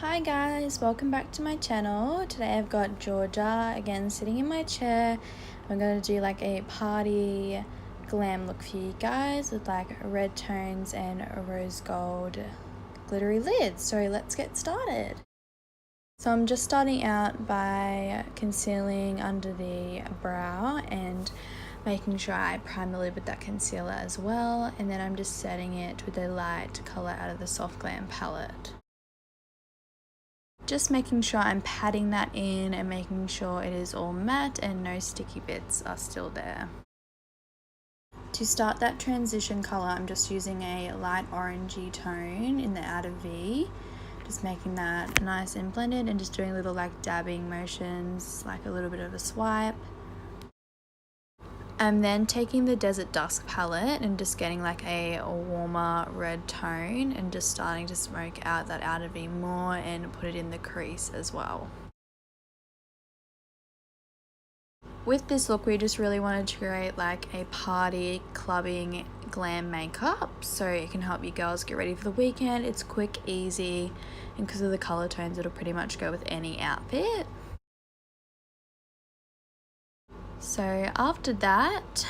Hi guys, welcome back to my channel. Today I've got Georgia again sitting in my chair. I'm going to do like a party glam look for you guys with like red tones and rose gold glittery lids. So let's get started. So I'm just starting out by concealing under the brow and making sure I prime the lid with that concealer as well, and then I'm just setting it with a light colour out of the Soft Glam palette. Just making sure I'm patting that in and making sure it is all matte and no sticky bits are still there. To start that transition colour, I'm just using a light orangey tone in the outer V. Just making that nice and blended and just doing little like dabbing motions, like a little bit of a swipe. I'm then taking the Desert Dusk palette and just getting like a warmer red tone and just starting to smoke out that outer V more and put it in the crease as well. With this look, we just really wanted to create like a party clubbing glam makeup, so it can help you girls get ready for the weekend. It's quick, easy, and because of the color tones, it'll pretty much go with any outfit. So after that,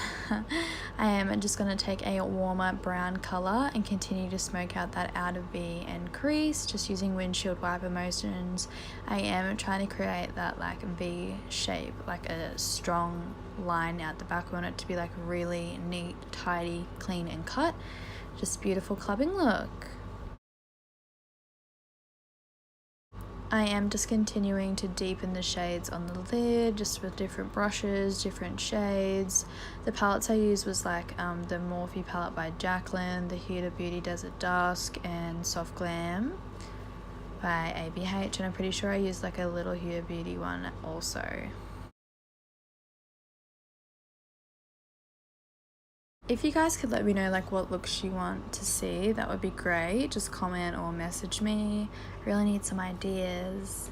I am just going to take a warmer brown colour and continue to smoke out that outer V and crease, just using windshield wiper motions. I am trying to create that like V shape, like a strong line out the back. We want it to be like really neat, tidy, clean and cut. Just beautiful clubbing look. I am just continuing to deepen the shades on the lid, just with different brushes, different shades. The palettes I used was like the Morphe palette by Jacqueline, the Huda Beauty Desert Dusk, and Soft Glam by ABH, and I'm pretty sure I used like a little Huda Beauty one also. If you guys could let me know like what looks you want to see, that would be great. Just comment or message me. I really need some ideas.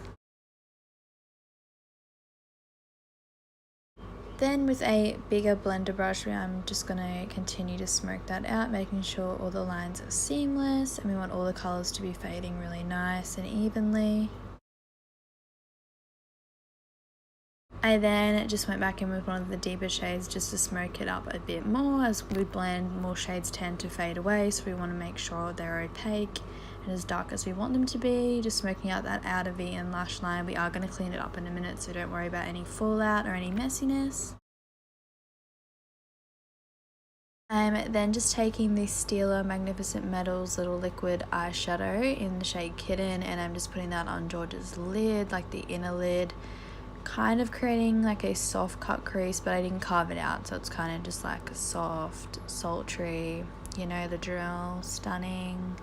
Then with a bigger blender brush, I'm just going to continue to smoke that out, making sure all the lines are seamless, and we want all the colours to be fading really nice and evenly. I then just went back in with one of the deeper shades just to smoke it up a bit more. As we blend, more shades tend to fade away, so we want to make sure they're opaque and as dark as we want them to be. Just smoking out that outer V and lash line. We are going to clean it up in a minute, so don't worry about any fallout or any messiness. I'm then just taking this Stila Magnificent Metals little liquid eyeshadow in the shade Kitten, and I'm just putting that on George's lid, like the inner lid, kind of creating like a soft cut crease, but I didn't carve it out, so it's kind of just like a soft, sultry, you know the drill, stunning.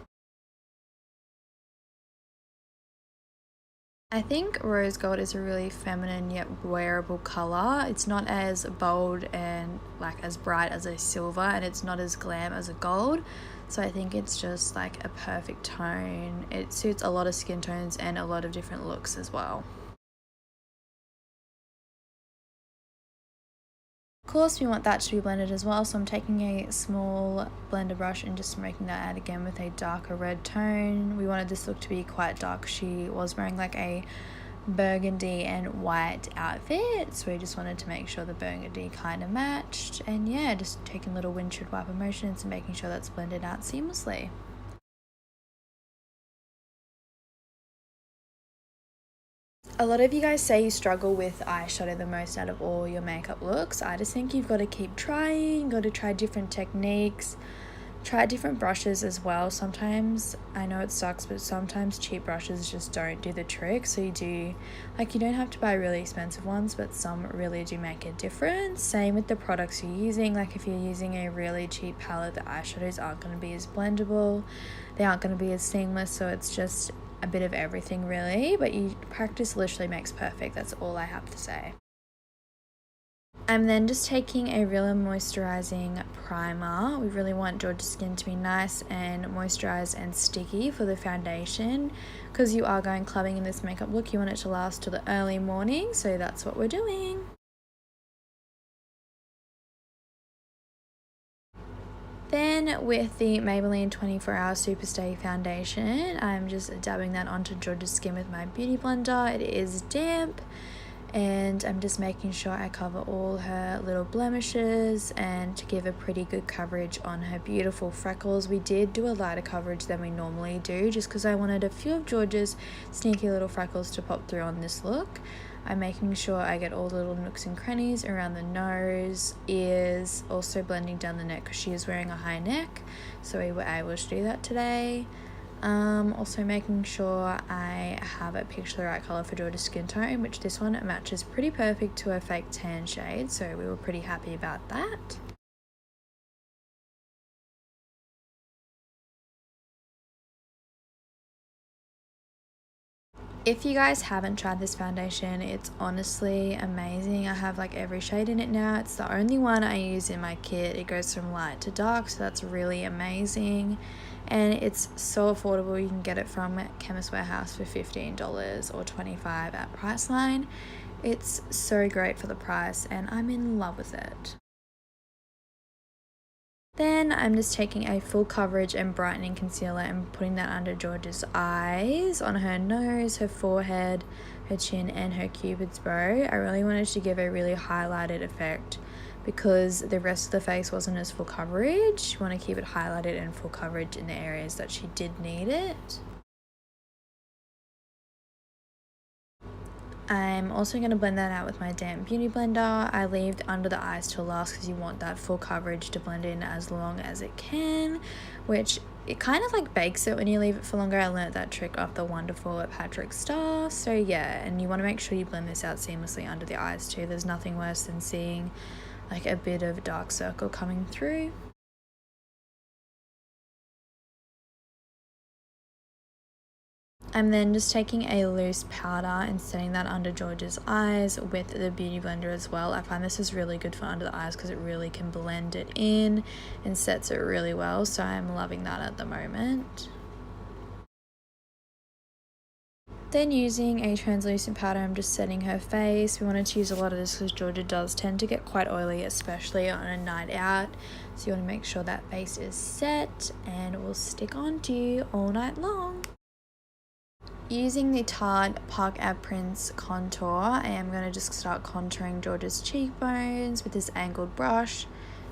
I think rose gold is a really feminine yet wearable color. It's not as bold and like as bright as a silver, and it's not as glam as a gold, so I think it's just like a perfect tone. It suits a lot of skin tones and a lot of different looks as well. Of course, we want that to be blended as well, so I'm taking a small blender brush and just making that out again with a darker red tone. We wanted this look to be quite dark. She was wearing like a burgundy and white outfit, so we just wanted to make sure the burgundy kind of matched, and yeah, just taking little windshield wiper motions and making sure that's blended out seamlessly. A lot of you guys say you struggle with eyeshadow the most out of all your makeup looks. I just think you've got to keep trying, got to try different techniques, try different brushes as well. Sometimes, I know it sucks, but sometimes cheap brushes just don't do the trick. So you don't have to buy really expensive ones, but some really do make a difference. Same with the products you're using. Like if you're using a really cheap palette, the eyeshadows aren't going to be as blendable, they aren't going to be as seamless, so it's just a bit of everything really, but practice literally makes perfect. That's all I have to say. I'm then just taking a really moisturizing primer. We really want George's skin to be nice and moisturized and sticky for the foundation, because you are going clubbing in this makeup look. You want it to last till the early morning, so that's what we're doing. Then Then with the Maybelline 24-Hour Superstay Foundation, I'm just dabbing that onto George's skin with my beauty blender. It is damp, and I'm just making sure I cover all her little blemishes and to give a pretty good coverage on her beautiful freckles. We did do a lighter coverage than we normally do just because I wanted a few of George's sneaky little freckles to pop through on this look. I'm making sure I get all the little nooks and crannies around the nose, ears, also blending down the neck because she is wearing a high neck, so we were able to do that today. Also making sure I have it picked the right color for George's skin tone, which this one matches pretty perfect to her fake tan shade, so we were pretty happy about that. If you guys haven't tried this foundation, it's honestly amazing. I have like every shade in it now. It's the only one I use in my kit. It goes from light to dark, so that's really amazing. And it's so affordable. You can get it from Chemist Warehouse for $15 or $25 at Priceline. It's so great for the price and I'm in love with it. Then I'm just taking a full coverage and brightening concealer and putting that under George's eyes, on her nose, her forehead, her chin and her cupid's bow. I really wanted to give a really highlighted effect because the rest of the face wasn't as full coverage. You want to keep it highlighted and full coverage in the areas that she did need it. I'm also going to blend that out with my damp beauty blender. I leave under the eyes till last because you want that full coverage to blend in as long as it can, which it kind of like bakes it when you leave it for longer. I learnt that trick off the wonderful Patrick Star. So yeah, and you want to make sure you blend this out seamlessly under the eyes too. There's nothing worse than seeing like a bit of dark circle coming through. I'm then just taking a loose powder and setting that under George's eyes with the beauty blender as well. I find this is really good for under the eyes because it really can blend it in and sets it really well, so I'm loving that at the moment. Then using a translucent powder, I'm just setting her face. We wanted to use a lot of this because Georgia does tend to get quite oily, especially on a night out. So you want to make sure that face is set and it will stick on to you all night long. Using the Tarte Park Ave Prince contour, I am going to just start contouring George's cheekbones with this angled brush,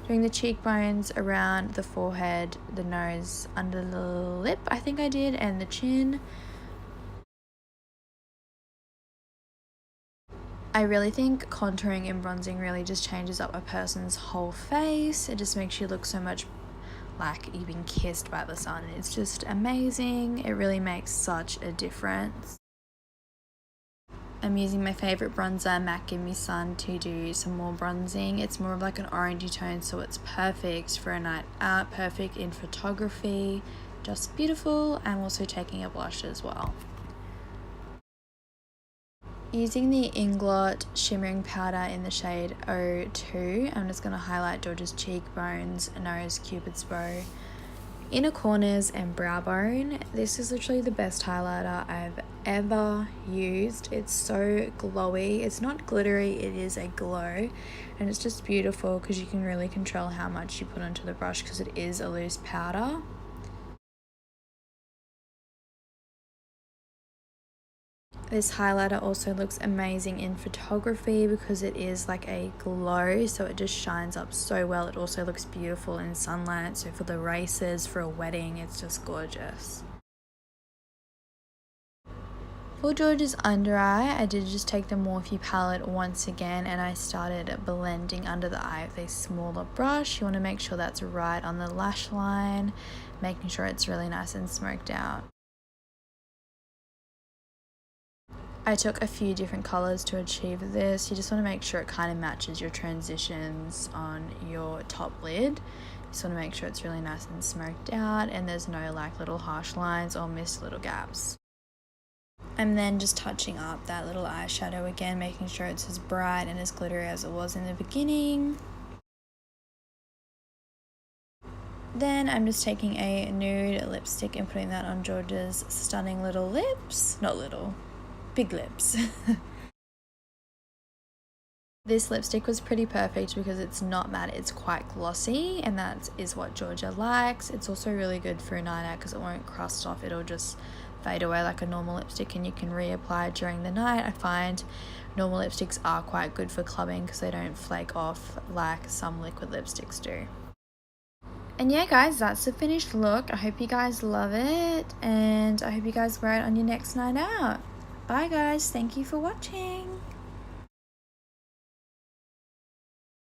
doing the cheekbones around the forehead, the nose, under the lip I think I did, and the chin. I really think contouring and bronzing really just changes up a person's whole face. It just makes you look so much like you've been kissed by the sun. It's just amazing. It really makes such a difference. I'm using my favorite bronzer, MAC Give Me Sun, to do some more bronzing. It's more of like an orangey tone, so it's perfect for a night out, perfect in photography, just beautiful. I'm also taking a blush as well. Using the Inglot shimmering powder in the shade 02, I'm just going to highlight George's cheekbones, nose, cupid's bow, inner corners and brow bone. This is literally the best highlighter I've ever used. It's so glowy. It's not glittery, it is a glow, and it's just beautiful because you can really control how much you put onto the brush because it is a loose powder. This highlighter also looks amazing in photography because it is like a glow, so it just shines up so well. It also looks beautiful in sunlight, so for the races, for a wedding, it's just gorgeous. For George's under eye, I did just take the Morphe palette once again and I started blending under the eye with a smaller brush. You want to make sure that's right on the lash line, making sure it's really nice and smoked out. I took a few different colors to achieve this. You just want to make sure it kind of matches your transitions on your top lid. You just want to make sure it's really nice and smoked out and there's no like little harsh lines or missed little gaps. I'm then just touching up that little eyeshadow again, making sure it's as bright and as glittery as it was in the beginning. Then I'm just taking a nude lipstick and putting that on George's stunning little lips. Not little, big lips. This lipstick was pretty perfect because it's not matte, it's quite glossy, and that is what Georgia likes. It's also really good for a night out because it won't crust off, it'll just fade away like a normal lipstick, and you can reapply it during the night. I find normal lipsticks are quite good for clubbing because they don't flake off like some liquid lipsticks do. And yeah guys, that's the finished look. I hope you guys love it, and I hope you guys wear it on your next night out. Bye guys, thank you for watching.